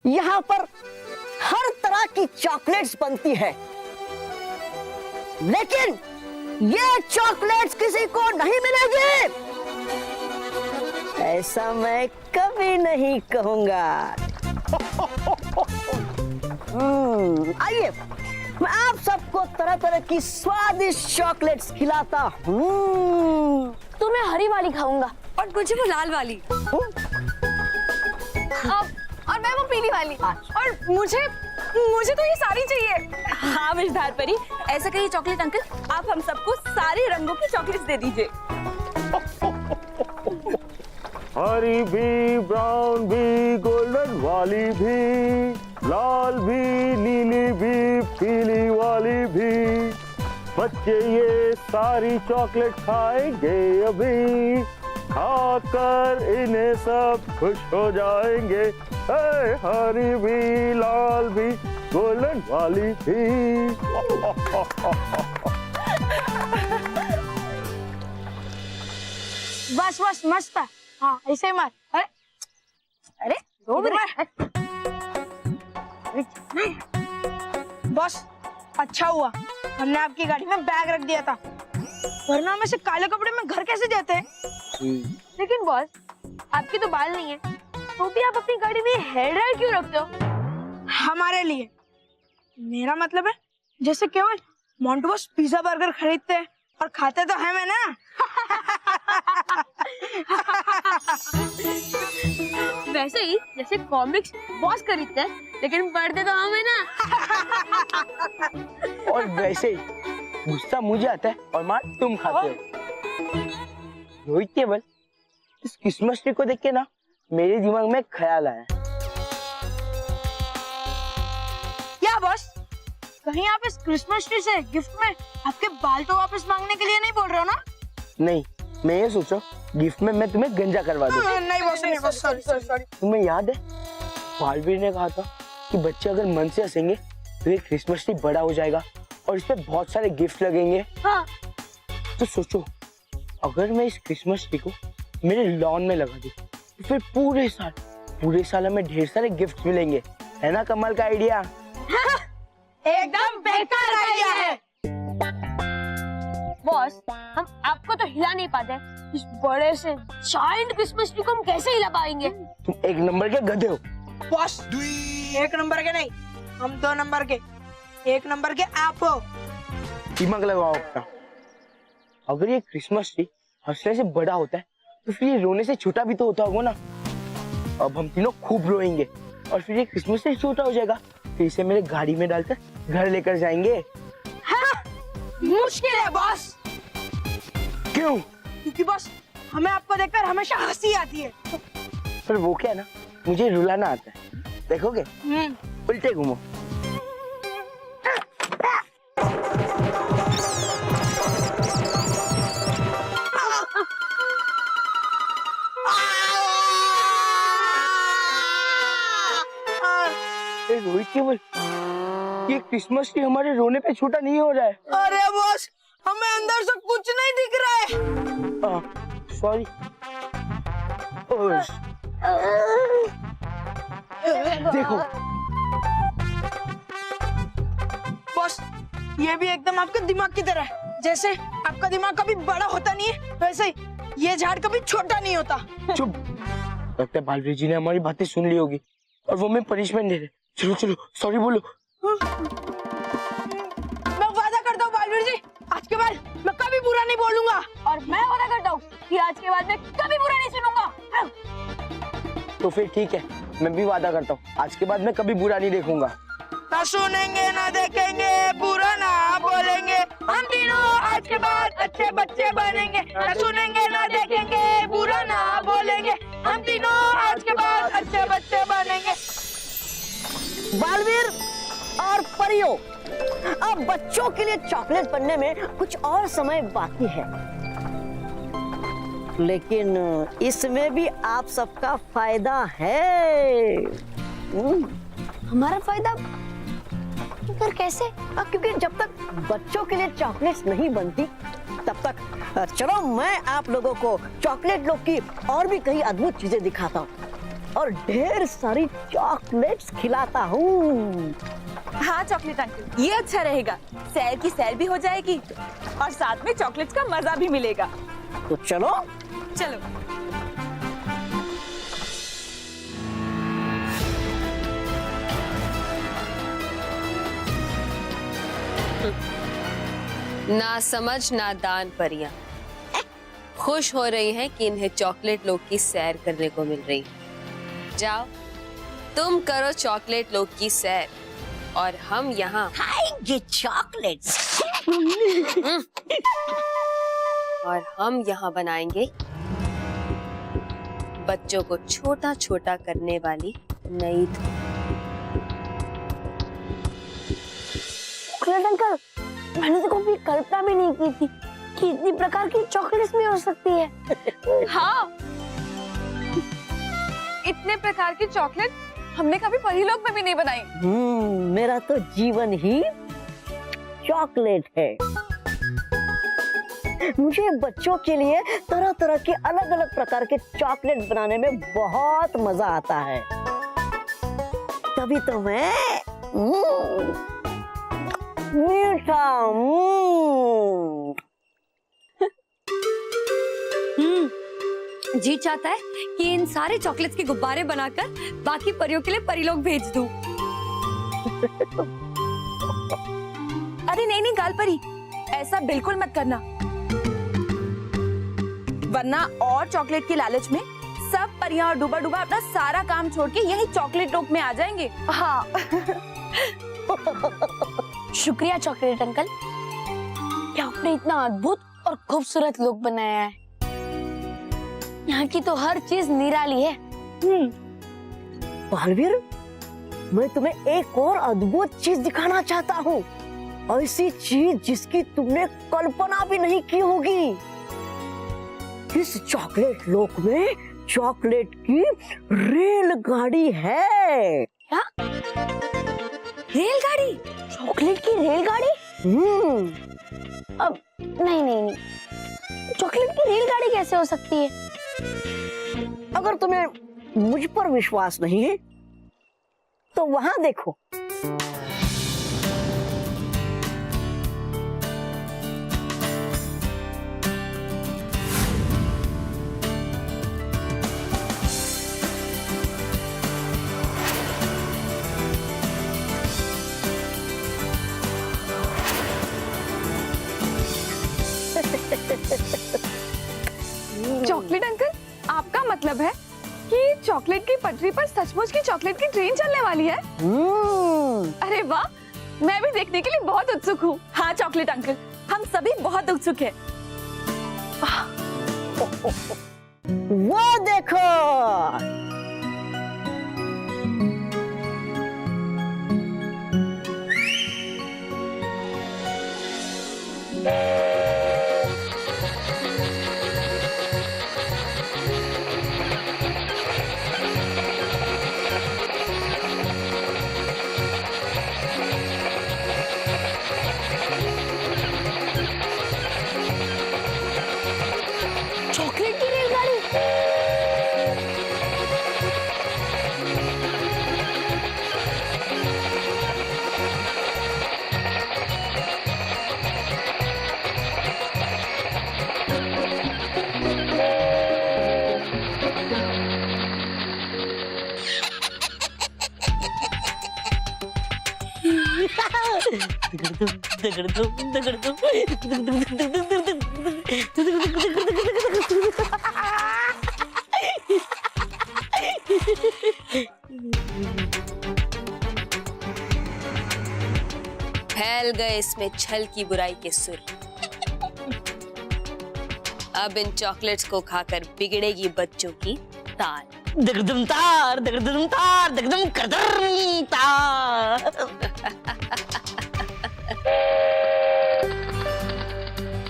यहाँ पर हर तरह की चॉकलेट्स बनती है, लेकिन ये चॉकलेट्स किसी को नहीं मिलेगी, ऐसा मैं कभी नहीं कहूंगा। आइए, मैं आप सबको तरह तरह की स्वादिष्ट चॉकलेट्स खिलाता हूँ। तो मैं हरी वाली खाऊंगा और मुझे वो लाल वाली और मैं वो पीली वाली और मुझे तो ये सारी चाहिए। हाँ विषधार परी, ऐसा कहिए चॉकलेट अंकल, आप हम सबको सारे रंगों की चॉकलेट्स दे दीजिए। हरी भी, ब्राउन भी, गोल्डन वाली भी, लाल भी, नीली भी, पीली वाली भी। बच्चे ये सारी चॉकलेट खाएंगे अभी, खाकर इन्हें सब खुश हो जाएंगे। हरी भी, लाल भी, गोल्डन वाली भी। बस बस मस्त है। हाँ ऐसे मार। अरे अरे दो मिनट बॉस, अच्छा हुआ हमने आपकी गाड़ी में बैग रख दिया था, वरना हम ऐसे काले कपड़े में घर कैसे जाते हैं। लेकिन बॉस, आपके तो बाल नहीं है, तो भी आप अपनी गाड़ी में हेयर ड्रायर क्यों रखते हो? हमारे लिए। मेरा मतलब है जैसे केवल मोंटू बॉस पिज्जा बर्गर खरीदते हैं और खाते तो हैं मैं ना। वैसे ही जैसे कॉमिक्स बॉस खरीदते हैं, लेकिन पढ़ते तो हम है ना। और वैसे ही गुस्सा मुझे आता है और मार तुम खाते हो। रोहित केवल इस क्रिसमस ट्री को देख के ना मेरे दिमाग में ख्याल आया। क्या बॉस, कहीं आप इस क्रिसमस ट्री से गिफ्ट में आपके बाल तो वापस मांगने के लिए नहीं बोल रहे हो ना? नहीं, मैं ये सोचो गिफ्ट में मैं तुम्हें गंजा करवा दूं। नहीं बॉस, नहीं बॉस, सॉरी। तुम्हें याद है बालवीर ने कहा था कि बच्चे अगर मन से हंसेंगे तो ये क्रिसमस ट्री बड़ा हो जाएगा और इस पे बहुत सारे गिफ्ट लगेंगे। हाँ। तो सोचो अगर मैं इस क्रिसमस ट्री को मेरे लॉन में लगा दूं तो फिर पूरे साल हमें ढेर सारे गिफ्ट मिलेंगे। है ना कमाल का आइडिया? एकदम बेकार आइडिया है। बॉस, हम आपको तो हिला नहीं पाते, इस बड़े से जायंट क्रिसमस ट्री को हम कैसे हिला पाएंगे? तुम एक नंबर के गधे हो। बॉस, एक नंबर के नहीं, हम 2 नंबर के, 1 नंबर के आप हो। दिमाग लगाओ अपना। अगर ये क्रिसमस ट्री हंसने से बड़ा होता है तो फिर ये रोने से छोटा भी तो होता होगा ना। अब हम तीनों खूब रोएंगे और फिर ये क्रिसमस ट्री छोटा हो जाएगा, फिर इसे मेरे गाड़ी में डालकर घर लेकर जाएंगे। हाँ, मुश्किल है बॉस। क्यों? क्योंकि बॉस हमें आपको देखकर हमेशा हंसी आती है। पर वो क्या है ना, मुझे रुलाना आता है। देखोगे? उल्टे घूमो। रोहित केवल ये क्रिसमस ट्री हमारे रोने पे छोटा नहीं हो रहा है। अरे बॉस, हमें अंदर से कुछ नहीं दिख रहा है। सॉरी। देखो बॉस, ये भी एकदम आपके दिमाग की तरह है। जैसे आपका दिमाग कभी बड़ा होता नहीं है, वैसे ही ये झाड़ कभी छोटा नहीं होता। चुप। लगता है बालवीर जी ने हमारी बातें सुन ली होगी और वो हमें पनिशमेंट दे रहे। चलो चलो सॉरी बोलो। मैं वादा करता हूँ बालवीर जी, आज के बाद मैं कभी बुरा नहीं बोलूंगा। और मैं वादा करता हूँ कि आज के बाद मैं कभी बुरा नहीं सुनूंगा। तो फिर ठीक है, मैं भी वादा करता हूँ आज के बाद मैं कभी बुरा नहीं देखूंगा। ना सुनेंगे ना देखेंगे, बुरा ना बोलेंगे, हम तीनों आज के बाद अच्छे बच्चे बनेंगे। ना सुनेंगे ना देखेंगे, बुरा ना बोलेंगे, हम तीनों आज के बाद अच्छे बच्चे बनेंगे। बालवीर और परियों, अब बच्चों के लिए चॉकलेट बनने में कुछ और समय बाकी है, लेकिन इसमें भी आप सबका फायदा है। हमारा फायदा? पर कैसे? क्योंकि जब तक बच्चों के लिए चॉकलेट्स नहीं बनती तब तक चलो मैं आप लोगों को चॉकलेट लोग की और भी कई अद्भुत चीजें दिखाता हूँ। और ढेर सारी चॉकलेट्स खिलाता हूँ। हाँ चॉकलेट अंकल, ये अच्छा रहेगा। सैर की सैर भी हो जाएगी और साथ में चॉकलेट्स का मजा भी मिलेगा। तो चलो। चलो। ना समझ ना दान परियां खुश हो रही हैं कि इन्हें चॉकलेट लोग की सैर करने को मिल रही है। जाओ तुम करो चॉकलेट लोग की सैर और हम यहाँ खाएंगे चॉकलेट्स। और हम यहाँ बनाएंगे बच्चों को छोटा छोटा करने वाली नई धुन। चॉकलेट अंकल, मैंने तो कभी कल्पना भी नहीं की थी कि इतनी प्रकार की चॉकलेट्स भी हो सकती है। हाँ, इतने प्रकार की चॉकलेट हमने कभी परीलोक में भी नहीं बनाई। मेरा तो जीवन ही चॉकलेट है। मुझे बच्चों के लिए तरह तरह के अलग अलग प्रकार के चॉकलेट बनाने में बहुत मजा आता है। तभी तो मैं मीठा जी चाहता है कि इन सारे चॉकलेट्स के गुब्बारे बनाकर बाकी परियों के लिए परिलोक भेज दूं। अरे नहीं नहीं गाल परी, ऐसा बिल्कुल मत करना, वरना और चॉकलेट की लालच में सब परियां और डूबा डूबा अपना सारा काम छोड़ के यही चॉकलेट लोक में आ जाएंगे। हाँ। शुक्रिया चॉकलेट अंकल, क्या आपने इतना अद्भुत और खूबसूरत लोग बनाया है। यहाँ की तो हर चीज निराली है। बालवीर, मैं तुम्हें एक और अद्भुत चीज दिखाना चाहता हूँ। ऐसी चीज जिसकी तुमने कल्पना भी नहीं की होगी। इस चॉकलेट लोक में चॉकलेट की रेलगाड़ी है। क्या? रेलगाड़ी? चॉकलेट की रेलगाड़ी? अब नहीं, चॉकलेट की रेलगाड़ी कैसे हो सकती है? अगर तुम्हें मुझ पर विश्वास नहीं है तो वहां देखो। चॉकलेट अंकल, आपका मतलब है कि चॉकलेट की पटरी पर सचमुच की चॉकलेट की ट्रेन चलने वाली है? अरे वाह, मैं भी देखने के लिए बहुत उत्सुक हूँ। हाँ चॉकलेट अंकल, हम सभी बहुत उत्सुक हैं। वो देखो, चॉकलेट की रेलगाड़ी? फैल गए इसमें छल की बुराई के सुर। अब इन चॉकलेट्स को खाकर बिगड़ेगी बच्चों की ताल। दगदम तार, दगदम तार, दगदम करदम तार।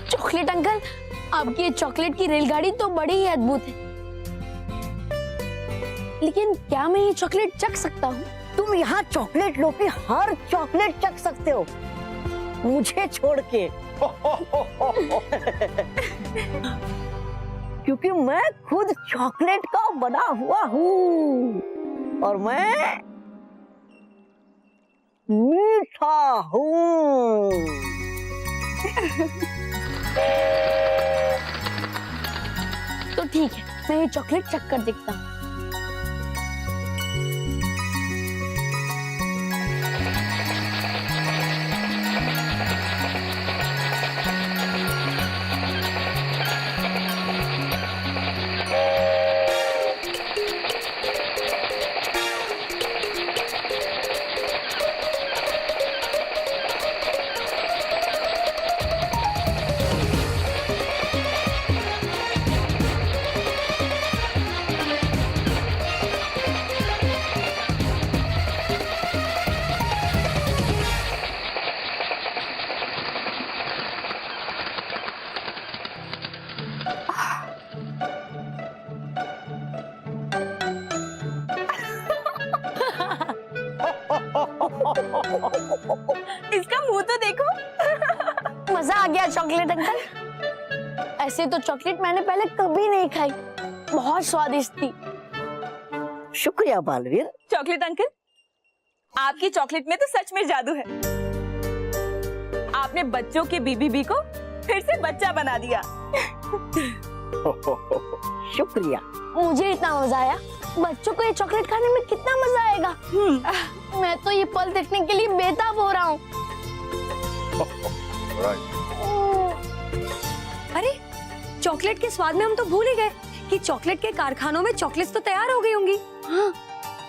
चॉकलेट अंकल, आपकी ये चॉकलेट की रेलगाड़ी तो बड़ी ही अद्भुत है, लेकिन क्या मैं ये चॉकलेट चख सकता हूँ? तुम यहाँ चॉकलेट लो की हर चॉकलेट चख सकते हो, मुझे छोड़ के। क्योंकि मैं खुद चॉकलेट का बना हुआ हूँ और मैं मीठा हूँ। तो ठीक है, मैं ये चॉकलेट चख कर देखता हूँ। इसका मुंह तो देखो। मजा आ गया चॉकलेट अंकल। ऐसे तो चॉकलेट मैंने पहले कभी नहीं खाई, बहुत स्वादिष्ट थी। शुक्रिया बालवीर। चॉकलेट अंकल, आपकी चॉकलेट में तो सच में जादू है। आपने बच्चों के बीबीबी को फिर से बच्चा बना दिया। शुक्रिया। मुझे इतना मजा आया, बच्चों को ये चॉकलेट खाने में कितना मजा आएगा। मैं तो ये पल देखने के लिए बेताब हो रहा हूँ। अरे चॉकलेट के स्वाद में हम तो भूल ही गए कि चॉकलेट के कारखानों में चॉकलेट्स तो तैयार हो गई होंगी।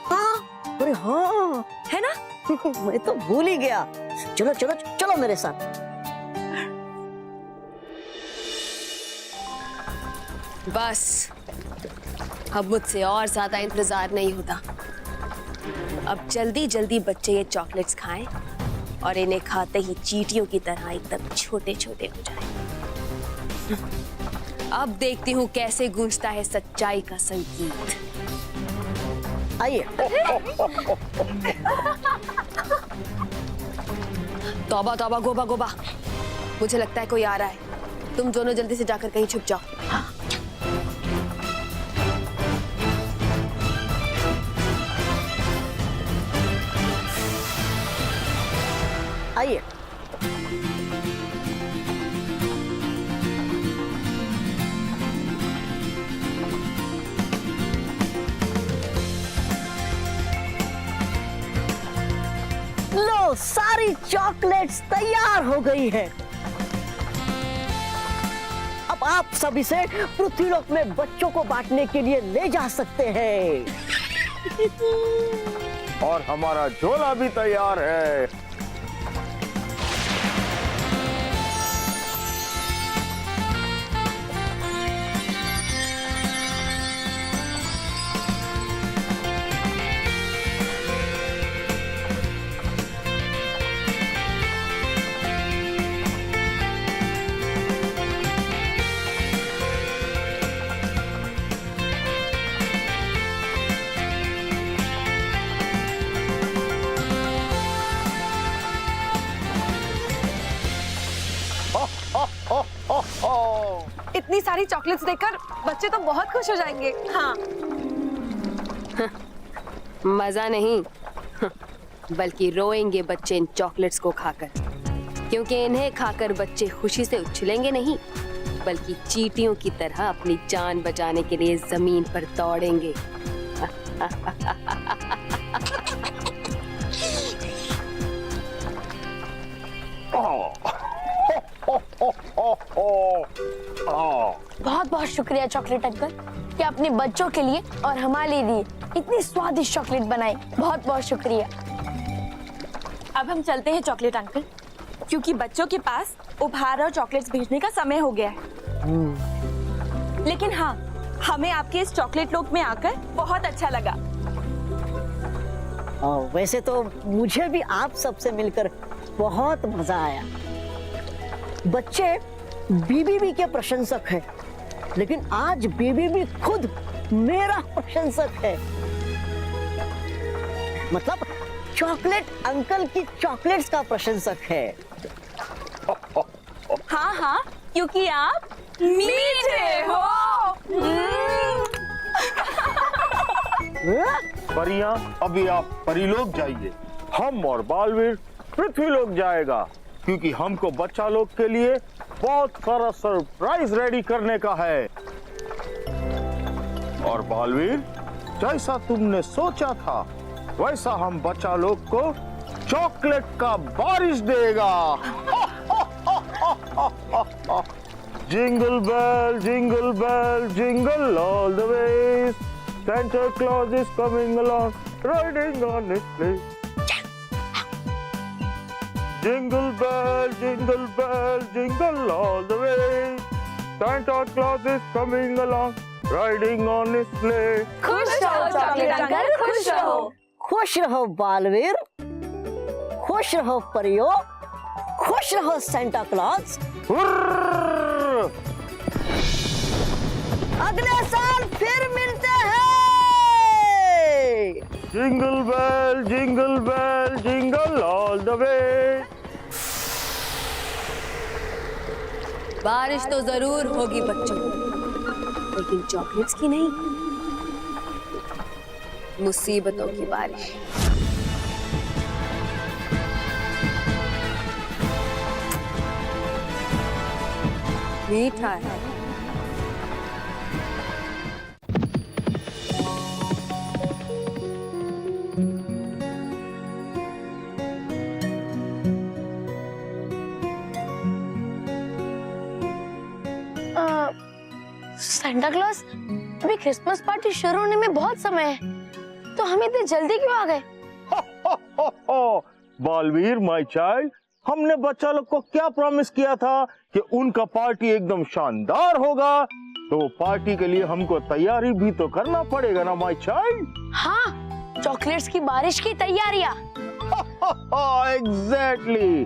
हाँ, अरे हाँ, है ना? मैं तो भूल ही गया। चलो चलो चलो मेरे साथ। बस अब मुझसे और ज्यादा इंतजार नहीं होता। अब जल्दी जल्दी बच्चे ये चॉकलेट्स खाएं और इन्हें खाते ही चींटियों की तरह एकदम छोटे छोटे हो जाएं। अब देखती हूँ कैसे गूंजता है सच्चाई का संगीत। आइए। तौबा तौबा गोबा गोबा, मुझे लगता है कोई आ रहा है। तुम दोनों जल्दी से जाकर कहीं छुप जाओ। आइए। लो, सारी चॉकलेट्स तैयार हो गई है। अब आप सभी से पृथ्वीलोक में बच्चों को बांटने के लिए ले जा सकते हैं। और हमारा झोला भी तैयार है। इतनी सारी चॉकलेट्स देखकर बच्चे तो बहुत खुश हो जाएंगे। हाँ, मजा नहीं, बल्कि रोएंगे बच्चे इन चॉकलेट्स को खाकर, क्योंकि इन्हें खाकर बच्चे खुशी से उछलेंगे नहीं, बल्कि चींटियों की तरह अपनी जान बचाने के लिए जमीन पर दौड़ेंगे। बहुत बहुत शुक्रिया चॉकलेट अंकल कि आपने बच्चों के लिए और हमारे लिए इतनी स्वादिष्ट चॉकलेट बनाई। बहुत बहुत शुक्रिया। अब हम चलते हैं चॉकलेट अंकल, क्योंकि बच्चों के पास उपहार और चॉकलेट्स भेजने का समय हो गया है। लेकिन हाँ, हमें आपके इस चॉकलेट लोक में आकर बहुत अच्छा लगा। वैसे तो मुझे भी आप सबसे मिलकर बहुत मजा आया। बच्चे बीबीबी के प्रशंसक हैं, लेकिन आज बीबीबी खुद मेरा प्रशंसक है। मतलब चॉकलेट अंकल की चॉकलेट्स का प्रशंसक है। हाँ हाँ, क्योंकि आप मीठे हो। परियां, अभी आप परीलोक जाइए, हम और बालवीर पृथ्वी लोक जाएगा, क्योंकि हमको बच्चा लोग के लिए बहुत सारा सरप्राइज रेडी करने का है। और बालवीर, जैसा तुमने सोचा था वैसा हम बच्चा लोग को चॉकलेट का बारिश देगा। Jingle bell jingle all the way, Santa Claus is coming along, riding on his sleigh. Jingle bell, jingle all the way. Santa Claus is coming along, riding on his sleigh. खुश रहो chocolate uncle, खुश रहो। खुश रहो बालवीर, खुश रहो परियो, खुश रहो सेंटा क्लॉज। Hurrah! अगले साल फिर मिलते हैं। Jingle bell, jingle all the way. बारिश तो जरूर होगी बच्चों, लेकिन चॉकलेट्स की नहीं, मुसीबतों की बारिश। मीठा है। सेंटा क्लॉज, अभी क्रिसमस पार्टी शुरू होने में बहुत समय है, तो हम इतनी जल्दी क्यों आ गए? बालवीर माय चाइल्ड, हमने बच्चा लोग को क्या प्रॉमिस किया था कि उनका पार्टी एकदम शानदार होगा, तो पार्टी के लिए हमको तैयारी भी तो करना पड़ेगा ना माय चाइल्ड। हाँ, चॉकलेट्स की बारिश की तैयारियां। एग्जैक्टली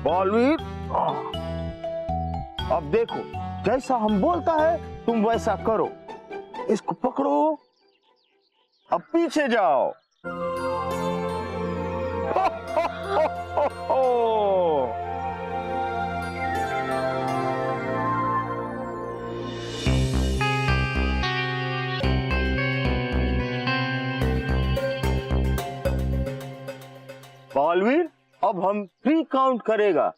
बालवीर। अब देखो, जैसा हम बोलता है तुम वैसा करो। इसको पकड़ो, अब पीछे जाओ। बालवीर, अब हम 3 काउंट करेगा।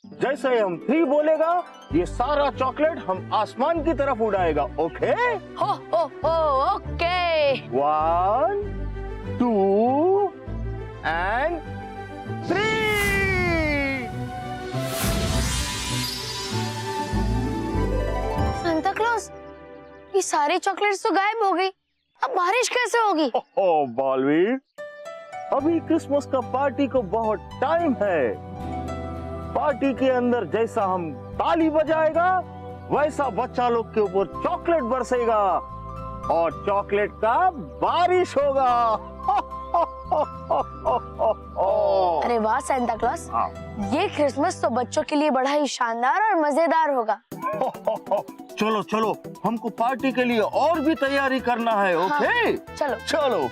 जैसे ही हम 3 बोलेगा, ये सारा चॉकलेट हम आसमान की तरफ उड़ाएगा। ओके? हो, ओके। 1, 2 and 3। सांता क्लॉज, ये सारी चॉकलेट्स तो गायब हो गई, अब बारिश कैसे होगी? ओह बालवीर, अभी क्रिसमस का पार्टी को बहुत टाइम है। पार्टी के अंदर जैसा हम ताली बजाएगा, वैसा बच्चा लोग के ऊपर चॉकलेट बरसेगा और चॉकलेट का बारिश होगा। अरे वाह सांता क्लॉज, ये क्रिसमस तो बच्चों के लिए बड़ा ही शानदार और मजेदार होगा। चलो चलो, हमको पार्टी के लिए और भी तैयारी करना है। ओके? चलो चलो।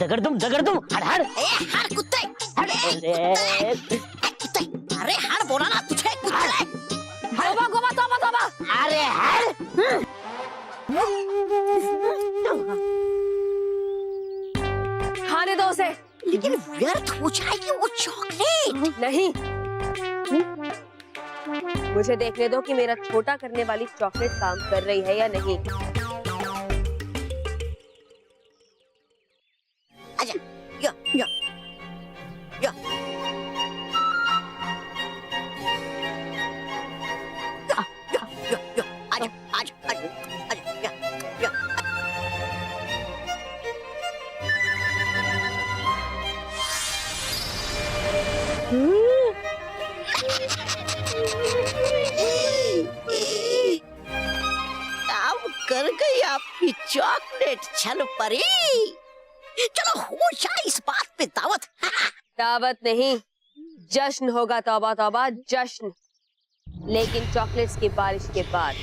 दगड़ तुम हड़ हड़ हर कुत्ते अरे हर बोला ना तुझे गोबा गोबा तोबा तोबा अरे हर खाने दो उसे। लेकिन व्यर्थ हो जाएगी वो चॉकलेट। नहीं, मुझे देखने दो कि मेरा छोटा करने वाली चॉकलेट काम कर रही है या नहीं। आजा, यो यो यो यो यो आजा आजा आजा आजा यो यो काम कर गई आपकी चॉकलेट छल परी। चलो हो जाए इस बात पे दावत। दावत नहीं, जश्न होगा। तौबा तौबा, जश्न, लेकिन चॉकलेट्स की बारिश के बाद।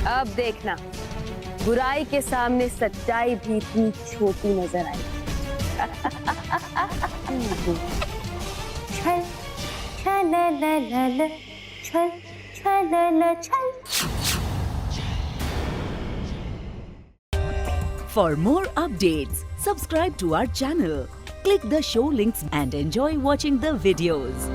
अब देखना, बुराई के सामने सच्चाई भी इतनी छोटी नजर आई। छल छल ल ल ल छल छल ल छल। For more updates, subscribe to our channel, click the show links and enjoy watching the videos.